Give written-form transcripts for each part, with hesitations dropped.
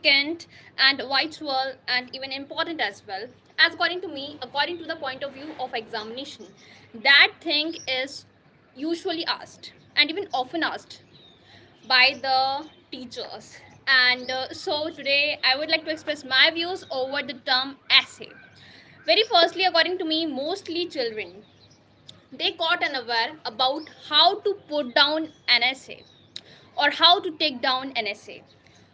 significant and vital and even important as well. As according to me, according to the point of view of examination, that thing is usually asked and even often asked by the teachers. And so today I would like to express my views over the term essay. Very firstly, according to me, mostly children they got unaware about how to put down an essay or how to take down an essay.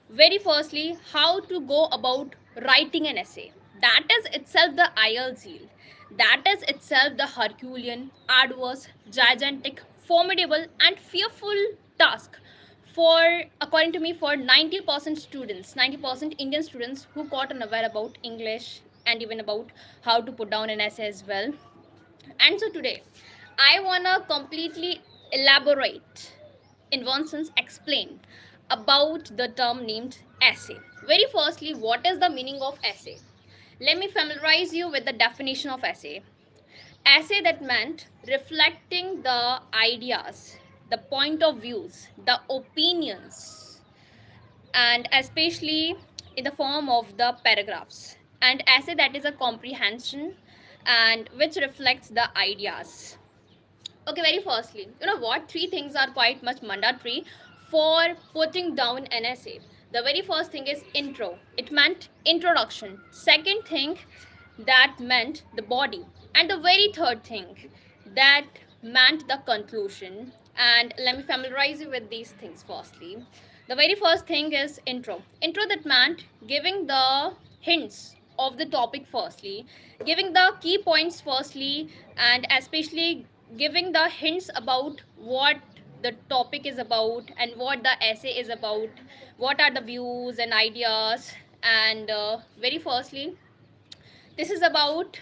Very firstly, how to go about writing an essay. That is itself the IELTS. That is itself the Herculean, arduous, gigantic, formidable, and fearful task for, according to me, for 90% students, 90% Indian students who got unaware about English and even about how to put down an essay as well. And so today, I wanna completely elaborate, in one sense, explain about the term named essay. Very firstly, what is the meaning of essay? Let me familiarize you with the definition of essay. Essay that meant reflecting the ideas, the point of views, the opinions, and especially in the form of the paragraphs. And essay that is a comprehension and which reflects the ideas. Okay, very firstly, you know what? Three things are quite much mandatory for putting down an essay. The very first thing is intro. It meant introduction. Second thing, that meant the body. And the very third thing, that meant the conclusion. And let me familiarize you with these things firstly. The very first thing is intro. Intro that meant giving the hints of the topic firstly, giving the key points firstly, and especially giving the hints about what the topic is about and what the essay is about, what are the views and ideas. And very firstly, this is about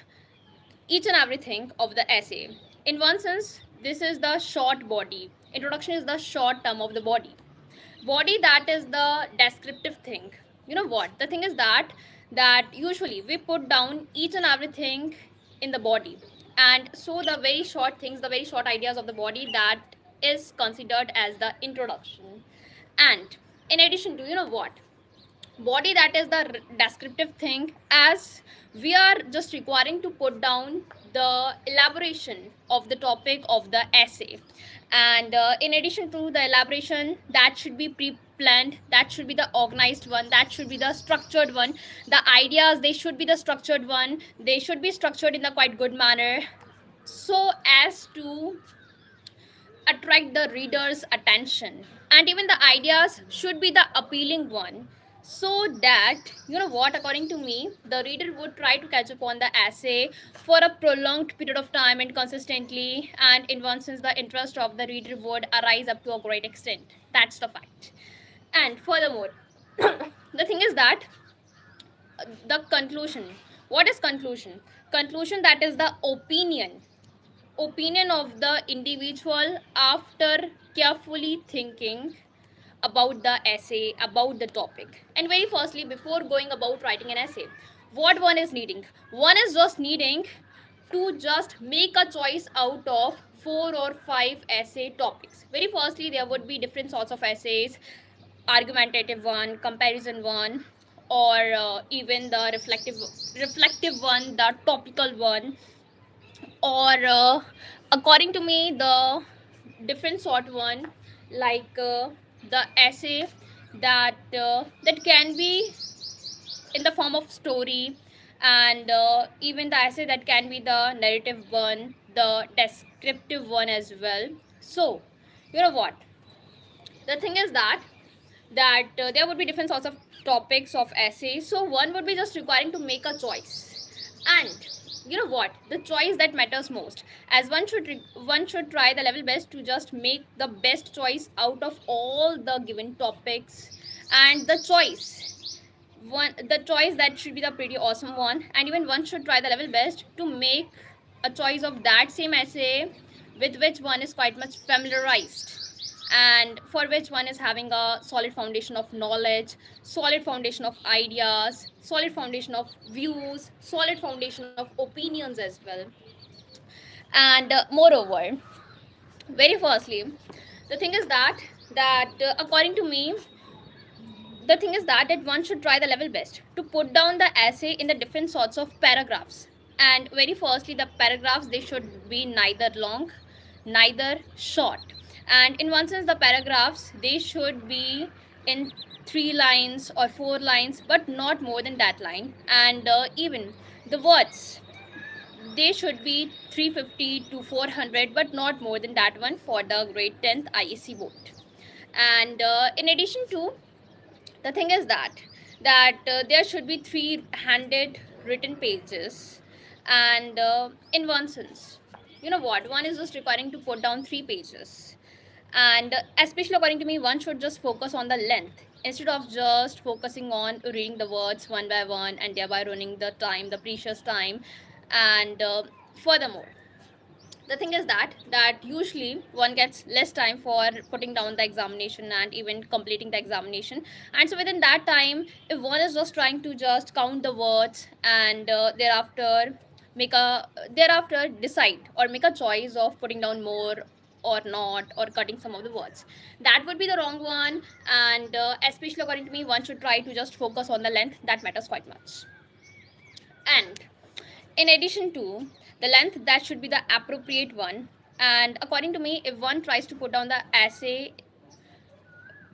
each and everything of the essay. In one sense, this is the short body. Introduction is the short term of the body. Body, that is the descriptive thing. You know what? The thing is that usually we put down each and everything in the body. And so the very short things, the very short ideas of the body, that is considered as the introduction. And in addition to, you know what? Body, that is the descriptive thing, as we are just requiring to put down the elaboration of the topic of the essay. And in addition to the elaboration, that should be pre-planned, that should be the organized one, that should be the structured one. The ideas, they should be the structured one, they should be structured in a quite good manner, so as to attract the reader's attention. And even the ideas should be the appealing one, so that, you know what, according to me, the reader would try to catch up on the essay for a prolonged period of time and consistently. And in one sense, the interest of the reader would arise up to a great extent. That's the fact. And furthermore, the thing is that the conclusion. What is conclusion? Conclusion, that is the opinion of the individual after carefully thinking about the essay, about the topic. And very firstly, before going about writing an essay, what one is needing? One is just needing to just make a choice out of 4 or 5 essay topics. Very firstly, there would be different sorts of essays: argumentative one, comparison one, or even the reflective one, the topical one, or according to me, the different sort one, like the essay that can be in the form of story, and even the essay that can be the narrative one, the descriptive one as well. So, you know what, the thing is that there would be different sorts of topics of essays, so one would be just requiring to make a choice. And you know what, the choice that matters most, as one should try the level best to just make the best choice out of all the given topics. And the choice that should be the pretty awesome one, and even one should try the level best to make a choice of that same essay with which one is quite much familiarized, and for which one is having a solid foundation of knowledge, solid foundation of ideas, solid foundation of views, solid foundation of opinions as well. And moreover, very firstly, the thing is that according to me, The thing is that one should try the level best to put down the essay in the different sorts of paragraphs. And very firstly, the paragraphs, they should be neither long neither short. And in one sense, the paragraphs, they should be in 3 lines or 4 lines, but not more than that line. And even the words, they should be 350 to 400, but not more than that one for the grade 10th IEC board. And in addition to, the thing is that there should be three handed written pages. And in one sense, you know what, one is just requiring to put down 3 pages. And especially according to me, one should just focus on the length instead of just focusing on reading the words one by one and thereby running the time, the precious time. And furthermore, the thing is that usually one gets less time for putting down the examination and even completing the examination. And so within that time, if one is just trying to just count the words and make a thereafter decide or make a choice of putting down more or not, or cutting some of the words, that would be the wrong one. And especially according to me, one should try to just focus on the length, that matters quite much. And in addition to the length, that should be the appropriate one. And according to me, if one tries to put down the essay,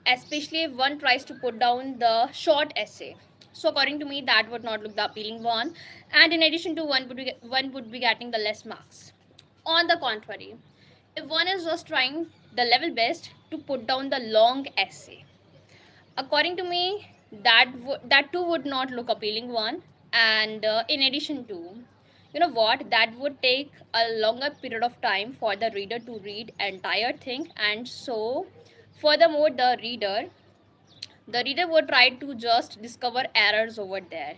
especially if one tries to put down the short essay, so according to me, that would not look the appealing one. And in addition to, one would be getting the less marks. On the contrary, if one is just trying the level best to put down the long essay, according to me, that too would not look appealing one. And in addition to, you know what, that would take a longer period of time for the reader to read entire thing. And so furthermore, the reader would try to just discover errors over there,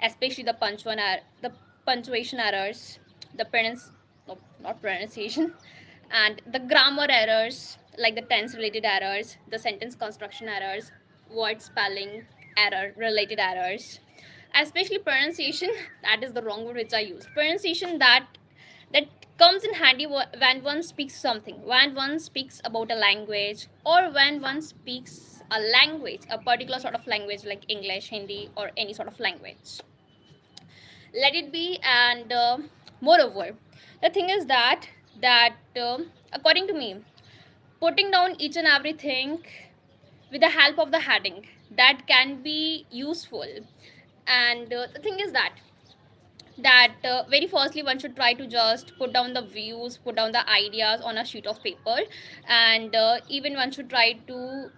especially the punctuation errors, the no, not pronunciation, and the grammar errors, like the tense related errors, the sentence construction errors, word spelling error related errors, especially pronunciation. That is the wrong word which I use. Pronunciation, that comes in handy when one speaks something, when one speaks about a language, or when one speaks a language, a particular sort of language like English, Hindi, or any sort of language, let it be. And moreover, the thing is that according to me, putting down each and everything with the help of the heading, that can be useful. And the thing is that very firstly, one should try to just put down the views, put down the ideas on a sheet of paper. And even one should try to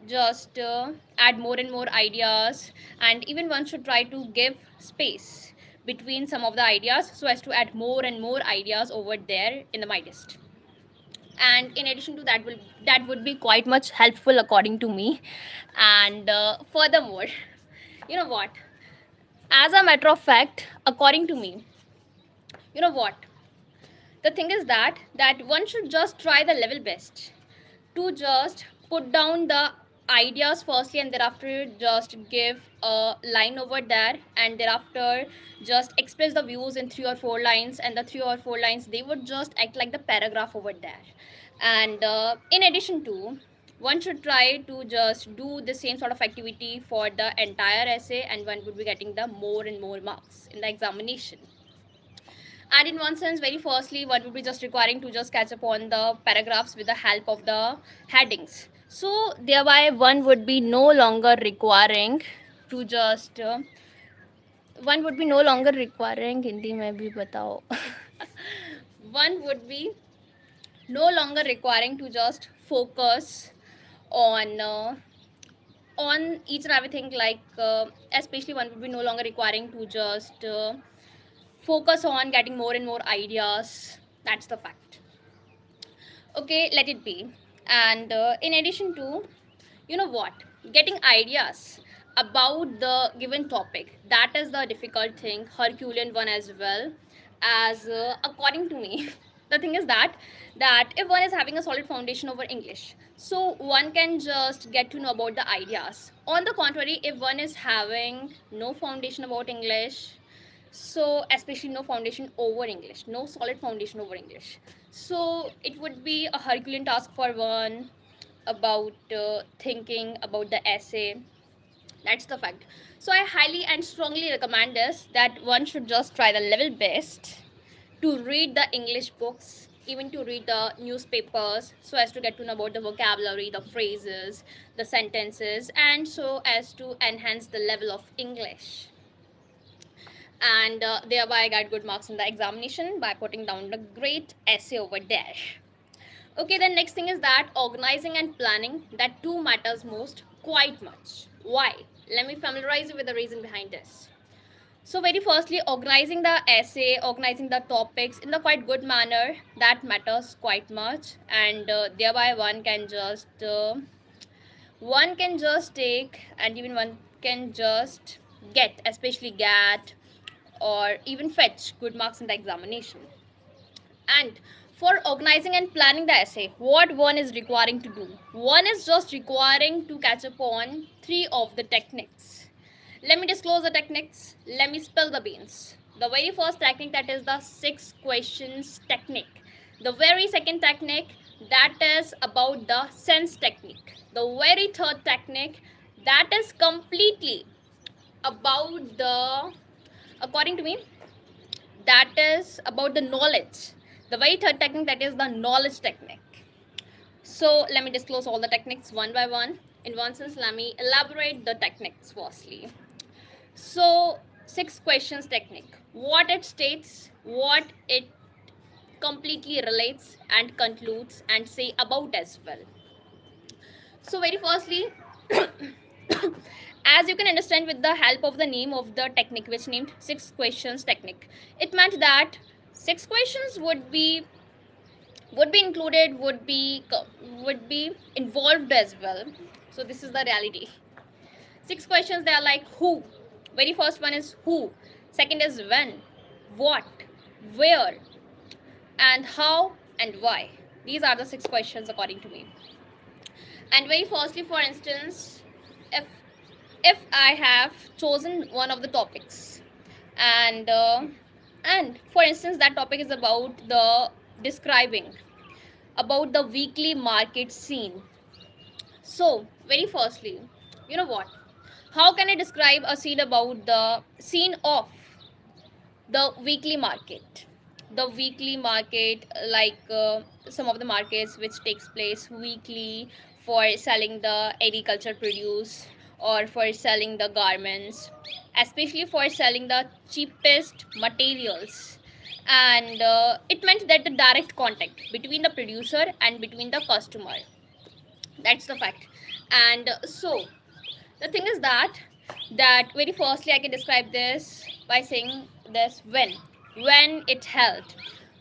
just add more and more ideas. And even one should try to give space between some of the ideas so as to add more and more ideas over there in the my list. And in addition to that would be quite much helpful according to me. And furthermore, you know what, as a matter of fact, according to me, you know what, the thing is that one should just try the level best to just put down the ideas firstly, and thereafter just give a line over there, and thereafter just express the views in 3 or 4 lines, and the 3 or 4 lines, they would just act like the paragraph over there. And in addition to, one should try to just do the same sort of activity for the entire essay, and one would be getting the more and more marks in the examination. And in one sense, very firstly, one would be just requiring to just catch up on the paragraphs with the help of the headings. So thereby, one would be no longer requiring to just one would be no longer requiring Hindi में भी बताओ one would be no longer requiring to just focus on on each and everything, like especially one would be no longer requiring to just focus on getting more and more ideas. That's the fact. Okay, let it be. And in addition to, you know what, getting ideas about the given topic, that is the difficult thing, Herculean one as well. As according to me, the thing is that if one is having a solid foundation over English, so one can just get to know about the ideas. On the contrary, if one is having no foundation about English, so especially no foundation over English, no solid foundation over English, so it would be a Herculean task for one about thinking about the essay, That's the fact. So I highly and strongly recommend this, that one should just try the level best to read the English books, even to read the newspapers, so as to get to know about the vocabulary, the phrases, the sentences, and so as to enhance the level of English. And thereby get good marks in the examination by putting down the great essay over there. Okay, then next thing is that organizing and planning, that too matters most quite much. Why? Let me familiarize you with the reason behind this. So very firstly, organizing the essay, organizing the topics in the quite good manner, that matters quite much, and thereby one can just take, and even one can just get, especially get or even fetch good marks in the examination. And for organizing and planning the essay, what one is requiring to do? One is just requiring to catch up on three of the techniques. Let me disclose the techniques. Let me spill the beans. The very first technique, that is the 6 questions technique. The very second technique, that is about the sense technique. The very third technique, that is completely about the, according to me, that is about the knowledge. The very third technique, that is the knowledge technique. So let me disclose all the techniques one by one. In one sense, let me elaborate the techniques firstly. So 6 questions technique, what it states, what it completely relates and concludes and say about as well. So very firstly, as you can understand with the help of the name of the technique, which named 6 questions technique, it meant that 6 questions would be included, would be involved as well. So this is the reality. 6 questions, they are like who. Very first one is who. Second is when, what, where, and how and why. These are the 6 questions according to me. And very firstly, for instance, if if I have chosen one of the topics, and for instance that topic is about the describing about the weekly market scene. So very firstly, you know what, how can I describe a scene about the scene of the weekly market? The weekly market, like some of the markets which takes place weekly for selling the agriculture produce, or for selling the garments, especially for selling the cheapest materials. And it meant that the direct contact between the producer and between the customer, that's the fact. And so the thing is that very firstly I can describe this by saying this, when it held.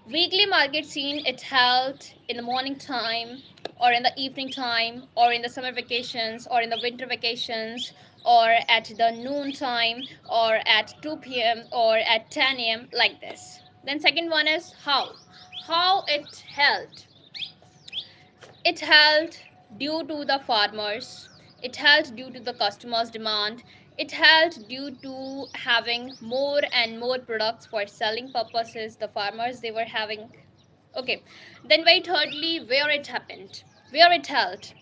Weekly market scene, it held in the morning time, or in the evening time, or in the summer vacations, or in the winter vacations, or at the noon time, or at 2 p.m., or at 10 a.m., like this. Then second one is how it held. It held due to the farmers, it held due to the customers' demand, it held due to having more and more products for selling purposes. The farmers, they were having. Okay. Then very thirdly, where it happened. Where it held.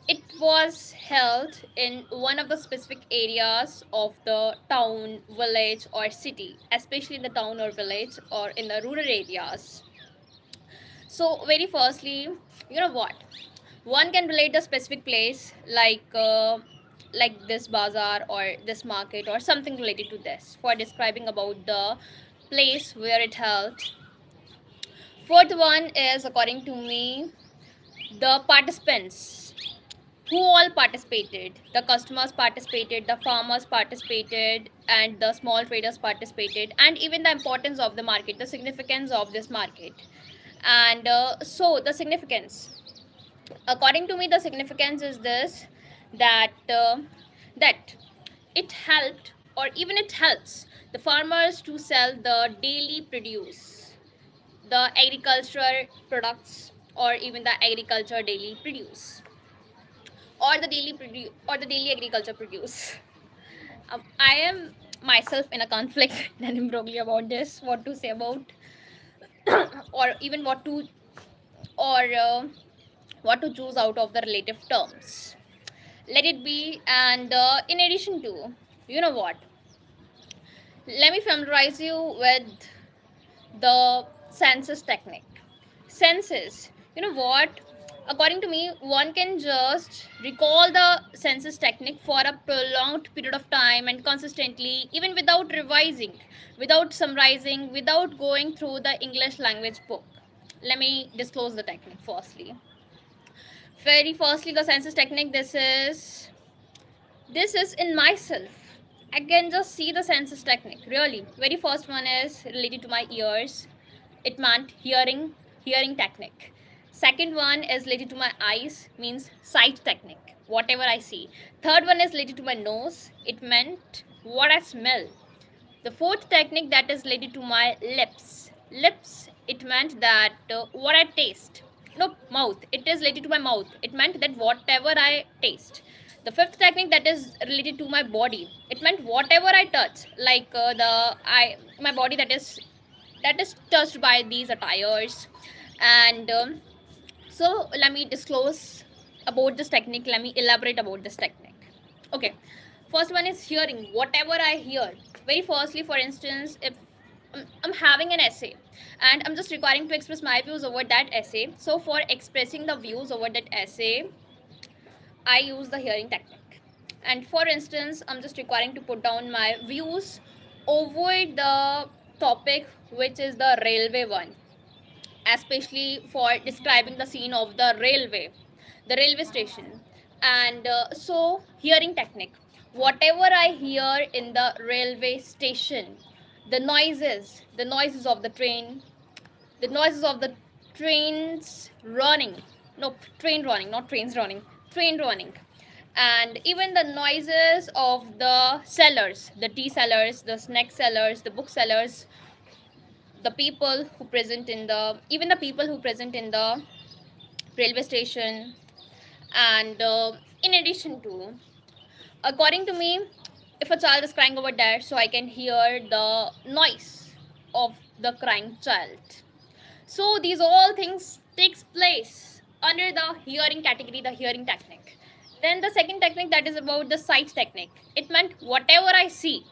It was held in one of the specific areas of the town, village, or city, especially in the town or village or in the rural areas. So very firstly, you know what, one can relate the specific place, like this bazaar or this market or something related to this, for describing about the place where it held. Fourth one is, according to me, the participants, who all participated. The customers participated, the farmers participated, and the small traders participated, and even the importance of the market, the significance of this market. And so the significance, according to me, the significance is this, that that it helped, or even it helps the farmers to sell the daily produce, the agricultural products, or even the agriculture daily produce, or the daily agriculture produce. I am myself in a conflict and imbroglio about this, what to say about, or even or what to choose out of the relative terms. let it be. And in addition to, you know what, let me familiarize you with the census technique. Census, you know what, according to me, one can just recall the census technique for a prolonged period of time and consistently, even without revising, without summarizing, without going through the English language book. Let me disclose the technique firstly. Very firstly, the census technique, this is in myself. I can just see the census technique. Really, very first one is related to my ears. It meant hearing technique. Second one is related to my eyes, means sight technique, whatever I see. Third one is related to my nose. It meant what I smell. The fourth technique, that is related to my lips. It meant that what I taste. No, mouth. It is related to my mouth. It meant that whatever I taste. The fifth technique, that is related to my body. It meant whatever I touch, like my body, that is touched by these attires. And so let me disclose about this technique. Let me elaborate about this technique. Okay, first one is hearing. Whatever I hear, very firstly, for instance, if I'm having an essay and I'm just requiring to express my views over that essay, so for expressing the views over that essay, I use the hearing technique. And for instance, I'm just requiring to put down my views over the topic, which is the railway one, especially for describing the scene of the railway station. And so, hearing technique. Whatever I hear in the railway station, the noises of the train, the noises of the trains running, no, train running, not trains running, train running. And even the noises of the sellers, the tea sellers, the snack sellers, the book sellers, the people who present in the even the people who present in the railway station. And in addition to, according to me, if a child is crying over there, so I can hear the noise of the crying child. So these all things takes place under the hearing category, the hearing technique. Then the second technique, that is about the sight technique. It meant whatever I see.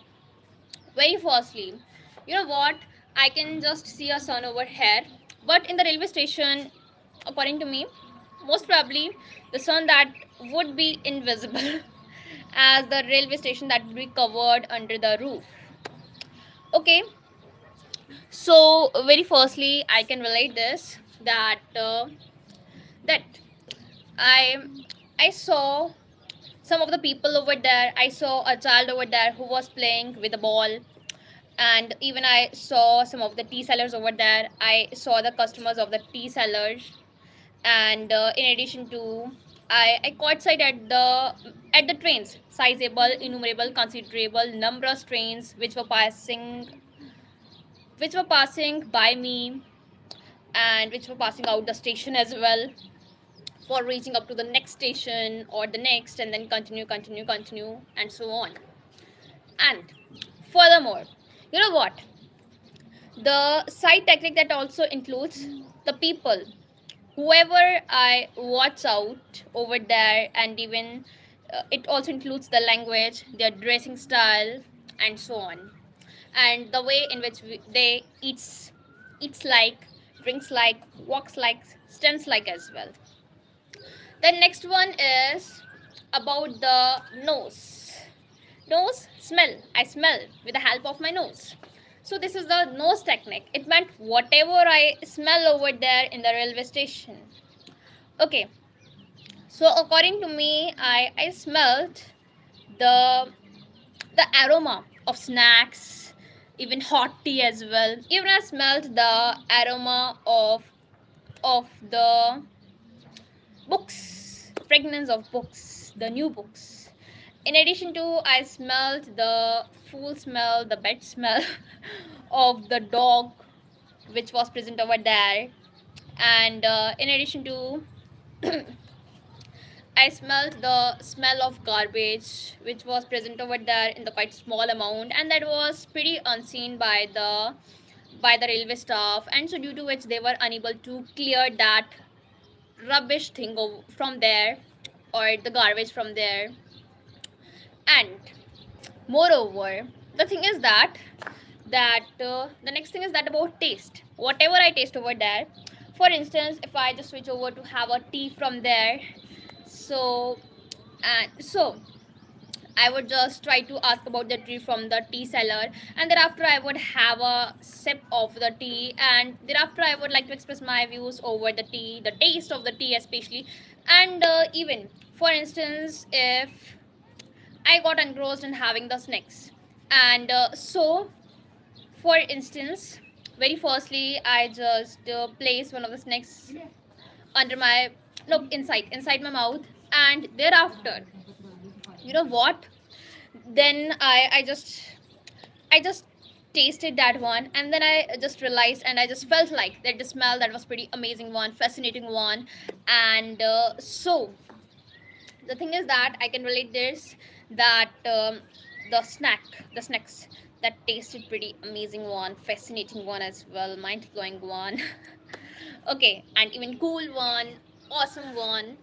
Very firstly, you know what, I can just see a sun over here, but in the railway station, according to me, most probably the sun that would be invisible as the railway station that would be covered under the roof. Okay, so very firstly, I can relate this, that I I saw some of the people over there. I saw a child over there who was playing with a ball, and even I saw some of the tea sellers over there. I saw the customers of the tea sellers. And in addition to, I caught sight at the trains, sizable, innumerable, considerable, numerous trains which were passing by me, and which were passing out the station as well, for reaching up to the next station or the next, and then continue, and so on. And furthermore, you know what, the side technique, that also includes the people, whoever I watch out over there. And even it also includes the language, their dressing style, and so on, and the way in which they eats like, drinks like, walks like, stands like as well. The next one is about the nose smell. I smell with the help of my nose. So this is the nose technique. It meant whatever I smell over there in the railway station. Okay, so according to me, I smelled the the aroma of snacks, even hot tea as well. Even I smelled the aroma of the books, fragrance of books, the new books. In addition to, I smelled the full smell, the bed smell of the dog which was present over there. And in addition to, I smelled the smell of garbage which was present over there in the quite small amount, and that was pretty unseen by the railway staff, and so due to which they were unable to clear that rubbish thing from there. or the garbage from there. And moreover, the thing is that the next thing is that about taste, whatever I taste over there. For instance, if I just switch over to have a tea from there, so so I would just try to ask about the tea from the tea seller, and thereafter I would have a sip of the tea, and thereafter I would like to express my views over the tea, the taste of the tea especially. And even for instance, if I got engrossed in having the snacks, and for instance, very firstly, I just place one of the snacks under my, no, inside my mouth, and thereafter, you know what? Then I just tasted that one, and then I just realized, and I just felt like that the smell that was pretty amazing one, fascinating one. And the thing is that I can relate this, that the snacks that tasted pretty amazing one, fascinating one as well, mind blowing one. Okay, and even cool one, awesome one.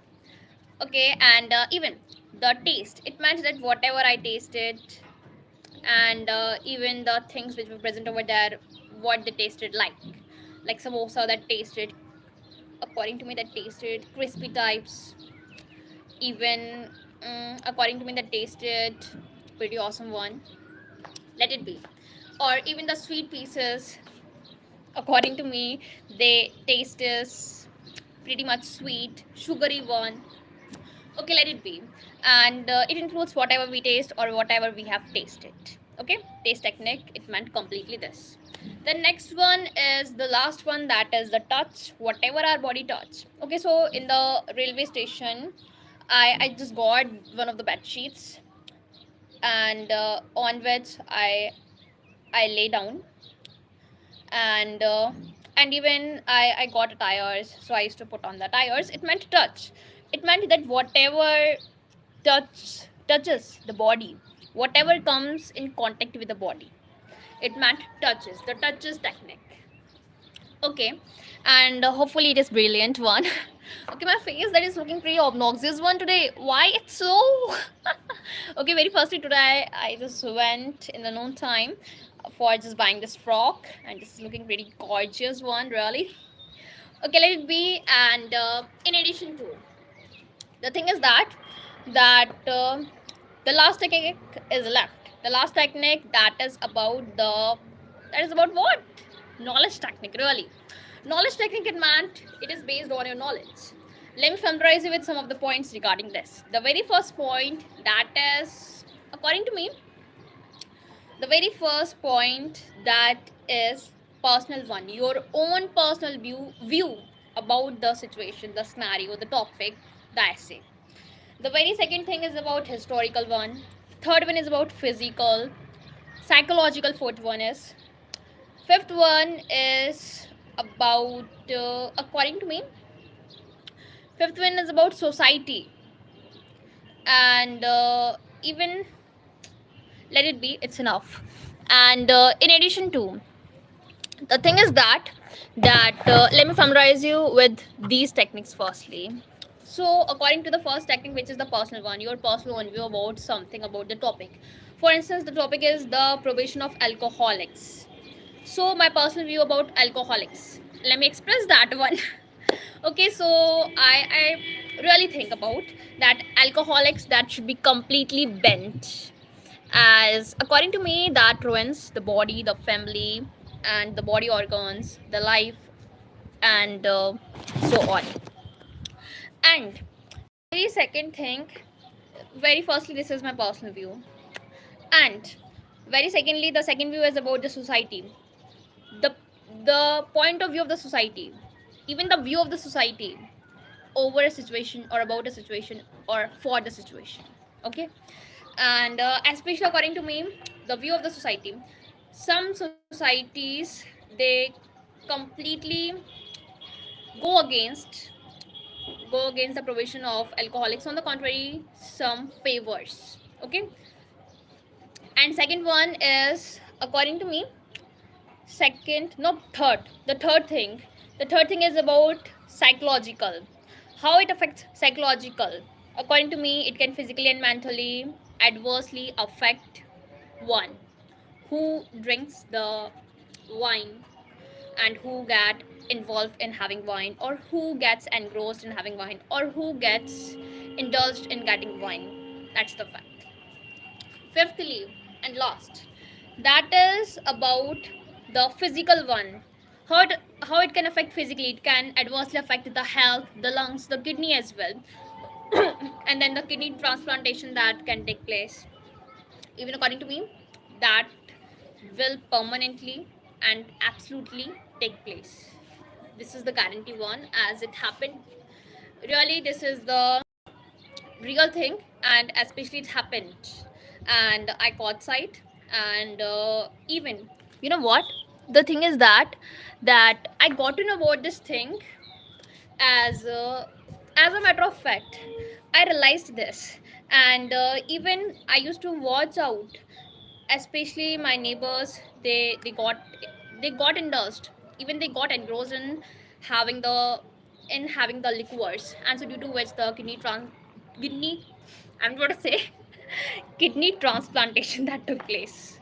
Okay, and even the taste, it meant that whatever I tasted, and even the things which were present over there, what they tasted like samosa that tasted, according to me, that tasted crispy types. Even according to me, that tasted pretty awesome one, let it be. Or even the sweet pieces, according to me, they taste is pretty much sweet, sugary one. Okay, let it be. And it includes whatever we taste or whatever we have tasted. Okay, taste technique, it meant completely this. The next one is the last one, that is the touch, whatever our body touch. Okay, so in the railway station, I just got one of the bed sheets, and on which I lay down, and even I got tires, so I used to put on the tires. It meant touch. It meant that whatever touches the body, whatever comes in contact with the body, it meant touches, the touches technique. Okay, and hopefully it is brilliant one. Okay, my face that is looking pretty obnoxious one today, why it's so okay, very firstly today I just went in the noon time for just buying this frock, and it's looking pretty gorgeous one, really. Okay, let it be. And in addition to, the thing is that the last technique is left, the last technique, that is about what, knowledge technique, really. Knowledge technique, it meant it is based on your knowledge. Let me familiarize you with some of the points regarding this. The very first point, that is, according to me, the very first point, that is personal one, your own personal view about the situation, the scenario, the topic, the essay. The very second thing is about historical one. Third one is about physical, psychological. Fourth one is. Fifth one is about, according to me, fifth one is about society. And even, let it be, it's enough. And in addition to, the thing is that let me familiarize you with these techniques firstly. So according to the first technique, which is the personal one, your personal own view about something, about the topic. For instance, the topic is the probation of alcoholics. So my personal view about alcoholics, let me express that one. Okay, so I really think about that alcoholics that should be completely bent, as according to me that ruins the body, the family, and the body organs, the life, and so on. And very second thing, very firstly, this is my personal view, and very secondly, the second view is about the society, the the point of view of the society, even the view of the society over a situation, or about a situation, or for the situation. Okay, and especially according to me, the view of the society, some societies, they completely go against go against the provision of alcoholics. On the contrary, some favors. Okay, and second one is, according to me, second, no, third, the third thing is about psychological, how it affects psychological. According to me, it can physically and mentally adversely affect one who drinks the wine and who get involved in having wine, or who gets engrossed in having wine, or who gets indulged in getting wine. That's the fact. Fifthly and last, that is about the physical one. How it can affect physically, it can adversely affect the health, the lungs, the kidney as well. And then the kidney transplantation that can take place, even according to me, that will permanently and absolutely take place. This is the guarantee one, as it happened. Really, this is the real thing, and especially it happened, and I caught sight. And even, you know what, the thing is that I got to know about this thing as a matter of fact. I realized this, and even I used to watch out, especially my neighbors. They got indulged, even they got engrossed in having the liqueurs, and so due to which the kidney I'm going to say kidney transplantation that took place.